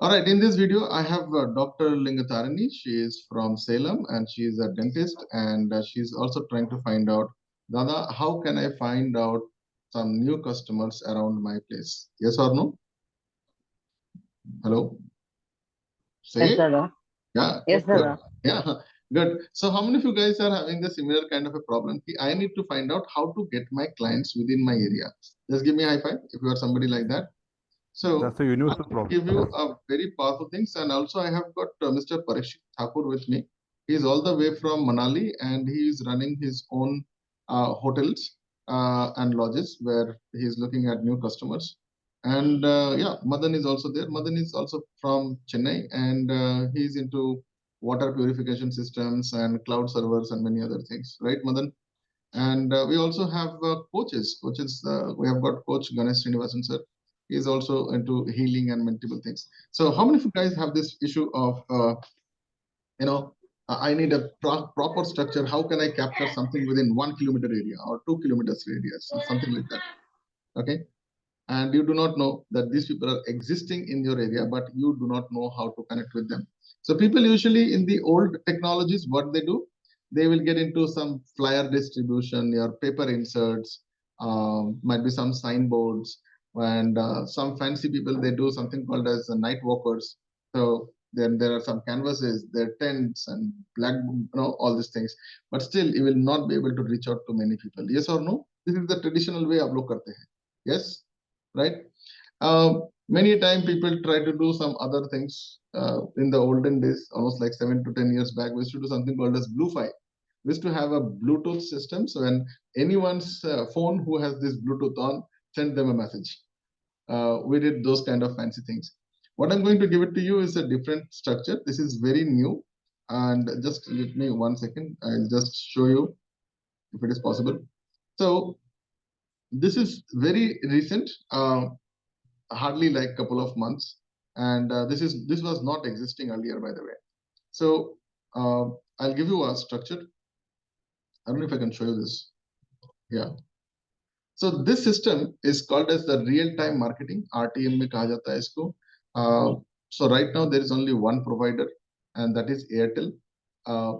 All right, in this video, I have Dr. Lingatharini. She is from Salem and she is a dentist, and she's also trying to find out, Dada, how can I find out some new customers around my place? Yes or no? Hello? Yes, Say, Dada. yeah, Yes, good. Dada. Yeah, good. So how many of you guys are having the similar kind of a problem? I need to find out how to get my clients within my area. Just give me a high five if you are somebody like that. So That's a I universal will give problem. you a very powerful things, and also I have got Mr. Parikshit Thakur with me. He is all the way from Manali, and he is running his own hotels and lodges where he is looking at new customers. And yeah, Madan is also there. Madan is also from Chennai, and he is into water purification systems and cloud servers and many other things. Right, Madan? And we also have coaches. Coaches, we have got Coach Ganesh Srinivasan sir. He is also into healing and multiple things. So, how many of you guys have this issue of, you know, I need a proper structure. How can I capture something within 1 kilometer area or 2 kilometers radius or something like that? Okay. And you do not know that these people are existing in your area, but you do not know how to connect with them. So people usually in the old technologies, what they do, they will get into some flyer distribution, your paper inserts, might be some signboards, and some fancy people, they do something called as night walkers. So then there are some canvases, there are tents and black, all these things. But still, you will not be able to reach out to many people. Yes or no? This is the traditional way of look karte hain. Yes, right? Many time people try to do some other things. In the olden days, almost like 7 to 10 years back, we used to do something called as Bluefi. We used to have a Bluetooth system. So when anyone's phone who has this Bluetooth on, send them a message. We did those kind of fancy things. What I'm going to give it to you is a different structure. This is very new. And just let me 1 second. I'll just show you if it is possible. So this is very recent. Hardly like couple of months, and this was not existing earlier, by the way. So I'll give you a structure. I don't know if I can show you this. Yeah. So this system is called as the real-time marketing, RTM में कहा जाता है इसको. So right now there is only one provider, and that is Airtel.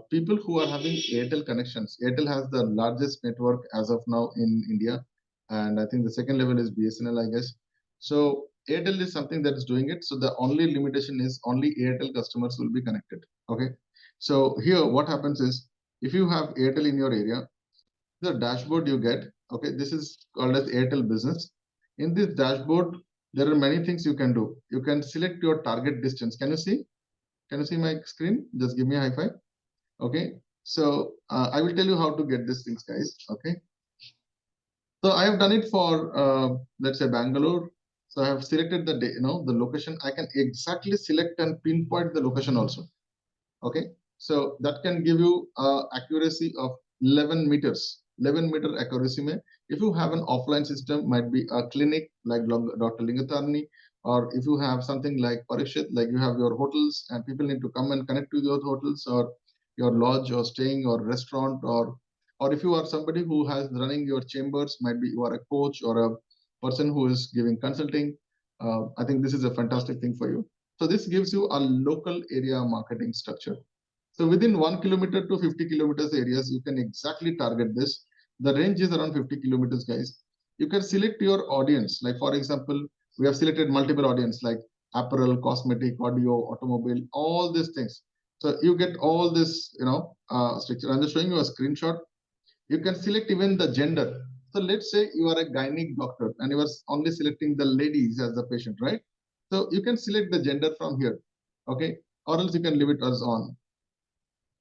People who are having Airtel connections, Airtel has the largest network as of now in India, and I think the second level is BSNL, I guess. So Airtel is something that is doing it. So the only limitation is only Airtel customers will be connected. Okay. So here what happens is, if you have Airtel in your area, the dashboard you get, okay, this is called as Airtel Business. In this dashboard, there are many things you can do. You can select your target distance. Can you see? Can you see my screen? Just give me a high five. Okay. So I will tell you how to get these things, guys. Okay. So I have done it for, let's say, Bangalore. So I have selected the day, the location. I can exactly select and pinpoint the location also. Okay. So that can give you accuracy of 11 meters. 11-meter accuracy mein, if you have an offline system, might be a clinic like Dr. Lingatharani, or if you have something like Parikshit, like you have your hotels and people need to come and connect to your hotels or your lodge or staying or restaurant, or if you are somebody who has running your chambers, might be you are a coach or a person who is giving consulting. I think this is a fantastic thing for you. So this gives you a local area marketing structure. So within 1 kilometer to 50 kilometers areas, you can exactly target this. The range is around 50 kilometers, guys. You can select your audience. Like for example, we have selected multiple audience like apparel, cosmetic, audio, automobile, all these things. So you get all this, structure. I'm just showing you a screenshot. You can select even the gender. So let's say you are a gynec doctor and you are only selecting the ladies as the patient, right? So you can select the gender from here, okay? Or else you can leave it as on.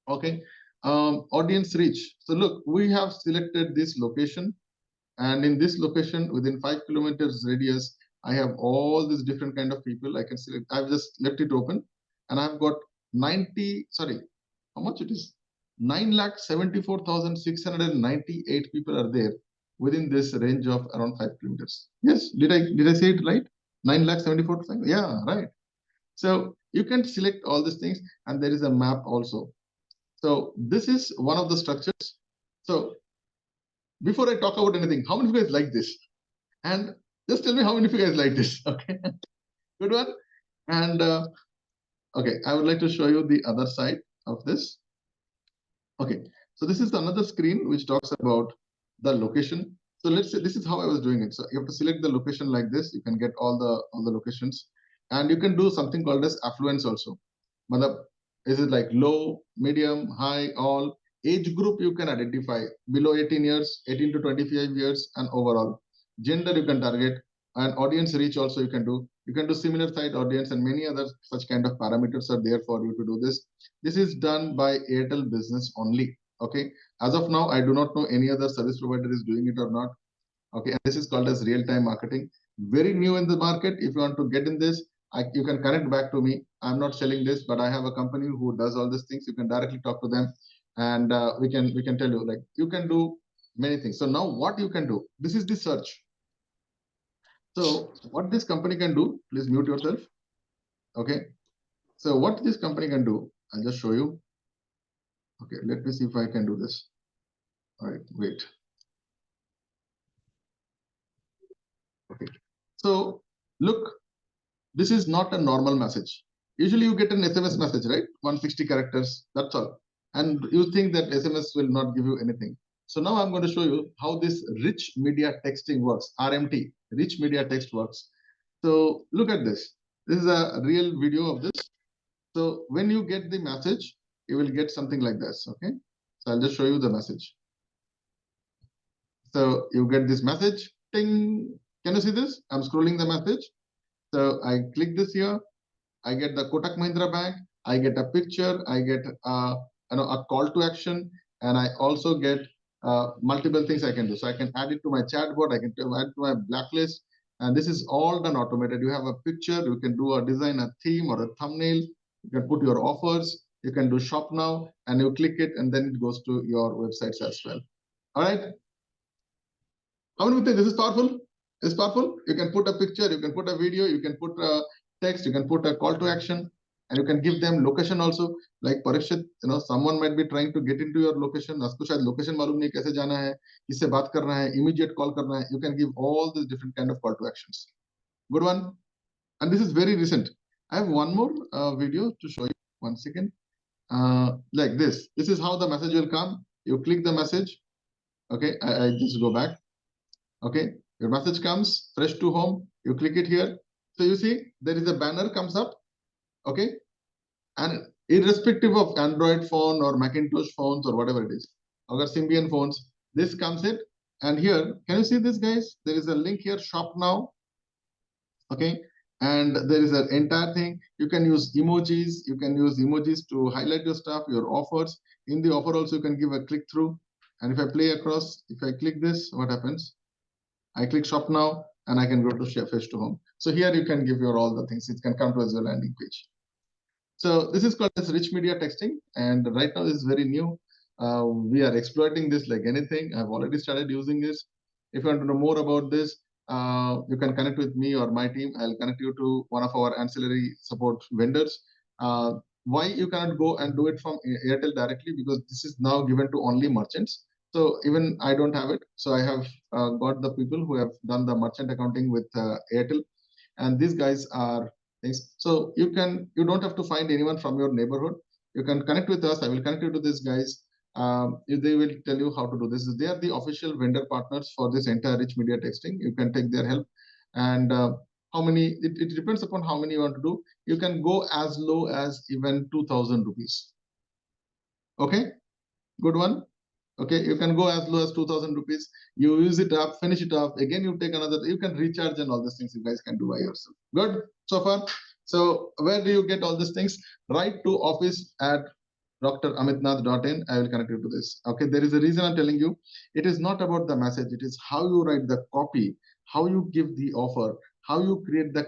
Okay. Audience reach. So look, we have selected this location, and in this location within 5 kilometers radius, I have all these different kind of people. I can select. I've just left it open, and I've got 90. Sorry, how much it is? 9,74,698 people are there within this range of around 5 kilometers. Yes, did I say it right? 9,74,000. Yeah, right. So you can select all these things, and there is a map also. So this is one of the structures. So before I talk about anything, how many of you guys like this? And just tell me how many of you guys like this? Okay, good one. And okay, I would like to show you the other side of this. Okay, so this is another screen which talks about the location. So let's say this is how I was doing it. So you have to select the location like this. You can get all the locations, and you can do something called as affluence also. Matlab, is it like low, medium, high, all? Age group you can identify below 18 years, 18 to 25 years, and overall. Gender you can target, and audience reach also you can do. You can do similar site audience, and many other such kind of parameters are there for you to do this. This is done by Airtel Business only. Okay. As of now, I do not know any other service provider is doing it or not. Okay. And this is called as real-time marketing. Very new in the market. If you want to get in this, you can connect back to me. I'm not selling this, but I have a company who does all these things. You can directly talk to them, and we can tell you, like, you can do many things. So now what you can do? This is the search. So what this company can do? Please mute yourself. Okay. So what this company can do? I'll just show you. Okay. Let me see if I can do this. All right. Wait. Okay. So look, this is not a normal message. Usually you get an SMS message, right? 160 characters, that's all. And you think that SMS will not give you anything. So now I'm going to show you how this rich media texting works, RMT, rich media text works. So look at this. This is a real video of this. So when you get the message, you will get something like this, okay? So I'll just show you the message. So you get this message, ting. Can you see this? I'm scrolling the message. So I click this here. I get the Kotak Mahindra Bank. I get a picture. I get a call to action, and I also get multiple things I can do. So I can add it to my chatbot. I can add to my blacklist, and this is all done automated. You have a picture. You can do a design, a theme, or a thumbnail. You can put your offers. You can do shop now, and you click it, and then it goes to your websites as well. All right. How many think this is powerful? It's powerful. You can put a picture, you can put a video, you can put a text, you can put a call to action, and you can give them location also. Like Parikshit, someone might be trying to get into your location. उसको शायद location मालूम नहीं कैसे जाना है, किससे बात करना है, immediate call करना है. You can give all these different kind of call to actions. Good one. And this is very recent. I have one more video to show you. One second. Like this. This is how the message will come. You click the message. Okay, I just go back. Okay, your message comes fresh to home. You click it here. So you see there is a banner comes up. Okay, and irrespective of Android phone or Macintosh phones or whatever it is, or Symbian phones, this comes in. And here, can you see this, guys? There is a link here, shop now. Okay, and there is an entire thing. You can use emojis. You can use emojis to highlight your stuff, your offers. In the offer also, you can give a click through. And if I play across, if I click this, what happens? I click shop now, and I can go to fresh to home. So here you can give your all the things. It can come to as a landing page. So this is called as rich media texting, and right now this is very new. We are exploiting this like anything. I've already started using this. If you want to know more about this, you can connect with me or my team. I'll connect you to one of our ancillary support vendors. Why you cannot go and do it from Airtel directly? Because this is now given to only merchants. So even I don't have it. So I have got the people who have done the merchant accounting with Airtel, and these guys are things. So you don't have to find anyone from your neighborhood. You can connect with us. I will connect you to these guys. They will tell you how to do this. They are the official vendor partners for this entire rich media texting. You can take their help. And how many, it depends upon how many you want to do. You can go as low as even 2,000 rupees. Okay, good one. Okay, you can go as low as 2,000 rupees. You use it up, finish it up. Again, you take another, you can recharge and all these things you guys can do by yourself. Good so far. So where do you get all these things? Write to office@dramitnath.in. I will connect you to this. Okay, there is a reason I'm telling you. It is not about the message. It is how you write the copy, how you give the offer, how you create the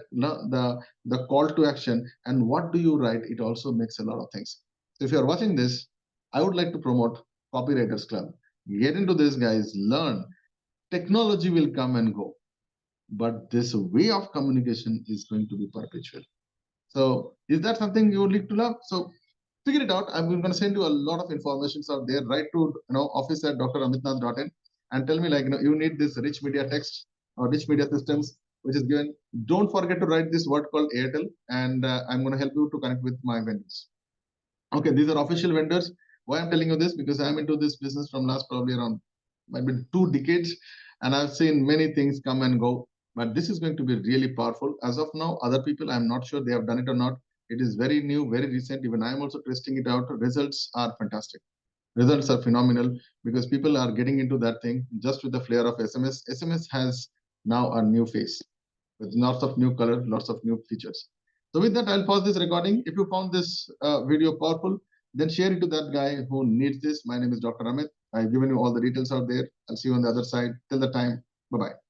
call to action, and what do you write. It also makes a lot of things. So if you are watching this, I would like to promote Copywriters Club. Get into this, guys. Learn. Technology will come and go, but this way of communication is going to be perpetual. So is that something you would like to love? So figure it out. I'm going to send you a lot of information out there. Write to office@dramitnath.in and tell me, like, you need this rich media text or rich media systems. which is given. Don't forget to write this word called Airtel, and I'm going to help you to connect with my vendors. Okay, these are official vendors. Why I'm telling you this? Because I'm into this business from last probably around maybe 2 decades, and I've seen many things come and go. But this is going to be really powerful. As of now, other people, I'm not sure they have done it or not. It is very new, very recent. Even I'm also testing it out. Results are fantastic. Results are phenomenal because people are getting into that thing just with the flair of SMS. SMS has now a new face with lots of new color, lots of new features. So with that, I'll pause this recording. If you found this video powerful, then share it to that guy who needs this. My name is Dr. Amit. I've given you all the details out there. I'll see you on the other side. Till the time, bye-bye.